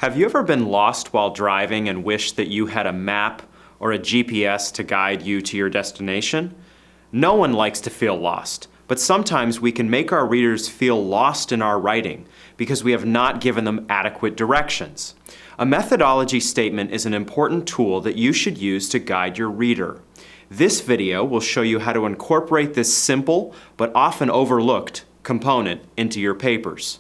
Have you ever been lost while driving and wished that you had a map or a GPS to guide you to your destination? No one likes to feel lost, but sometimes we can make our readers feel lost in our writing because we have not given them adequate directions. A methodology statement is an important tool that you should use to guide your reader. This video will show you how to incorporate this simple but often overlooked component into your papers.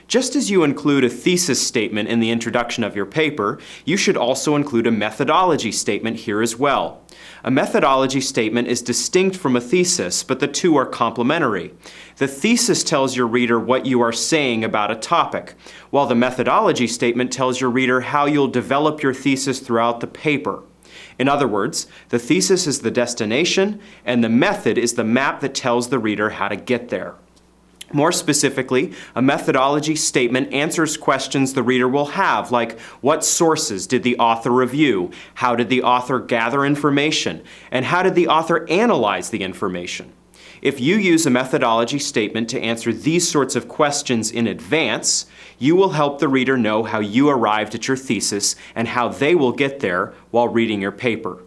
Just as you include a thesis statement in the introduction of your paper, you should also include a methodology statement here as well. A methodology statement is distinct from a thesis, but the two are complementary. The thesis tells your reader what you are saying about a topic, while the methodology statement tells your reader how you'll develop your thesis throughout the paper. In other words, the thesis is the destination, and the method is the map that tells the reader how to get there. More specifically, a methodology statement answers questions the reader will have, like what sources did the author review, how did the author gather information, and how did the author analyze the information. If you use a methodology statement to answer these sorts of questions in advance, you will help the reader know how you arrived at your thesis and how they will get there while reading your paper.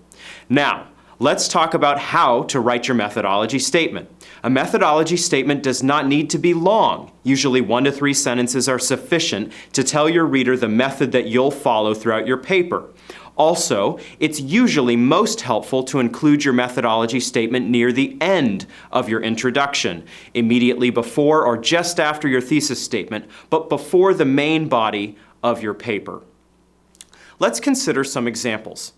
Now, let's talk about how to write your methodology statement. A methodology statement does not need to be long. Usually 1 to 3 sentences are sufficient to tell your reader the method that you'll follow throughout your paper. Also, it's usually most helpful to include your methodology statement near the end of your introduction, immediately before or just after your thesis statement, but before the main body of your paper. Let's consider some examples.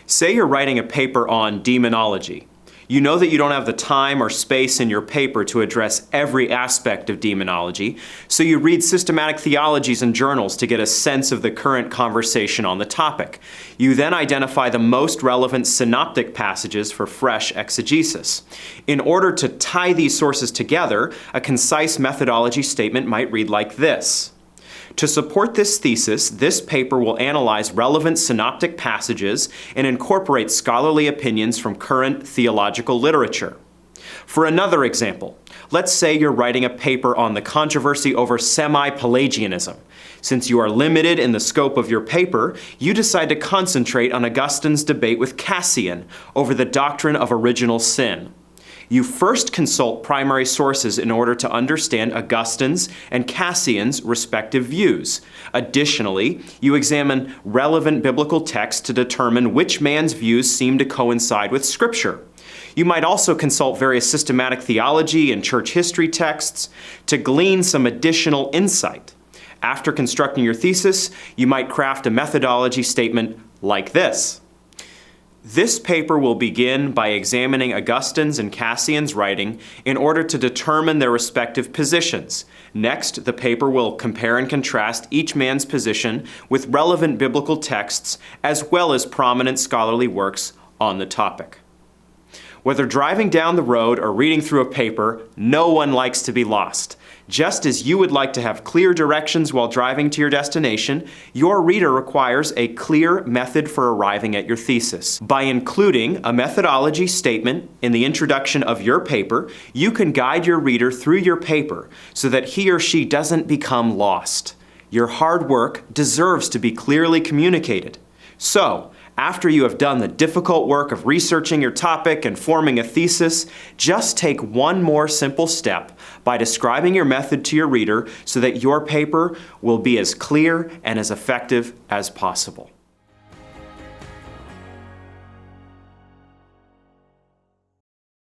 Say you're writing a paper on demonology. You know that you don't have the time or space in your paper to address every aspect of demonology, so you read systematic theologies and journals to get a sense of the current conversation on the topic. You then identify the most relevant synoptic passages for fresh exegesis. In order to tie these sources together, a concise methodology statement might read like this. To support this thesis, this paper will analyze relevant synoptic passages and incorporate scholarly opinions from current theological literature. For another example, let's say you're writing a paper on the controversy over semi-Pelagianism. Since you are limited in the scope of your paper, you decide to concentrate on Augustine's debate with Cassian over the doctrine of original sin. You first consult primary sources in order to understand Augustine's and Cassian's respective views. Additionally, you examine relevant biblical texts to determine which man's views seem to coincide with Scripture. You might also consult various systematic theology and church history texts to glean some additional insight. After constructing your thesis, you might craft a methodology statement like this. This paper will begin by examining Augustine's and Cassian's writing in order to determine their respective positions. Next, the paper will compare and contrast each man's position with relevant biblical texts as well as prominent scholarly works on the topic. Whether driving down the road or reading through a paper, no one likes to be lost. Just as you would like to have clear directions while driving to your destination, your reader requires a clear method for arriving at your thesis. By including a methodology statement in the introduction of your paper, you can guide your reader through your paper so that he or she doesn't become lost. Your hard work deserves to be clearly communicated. So, after you have done the difficult work of researching your topic and forming a thesis, just take one more simple step by describing your method to your reader so that your paper will be as clear and as effective as possible.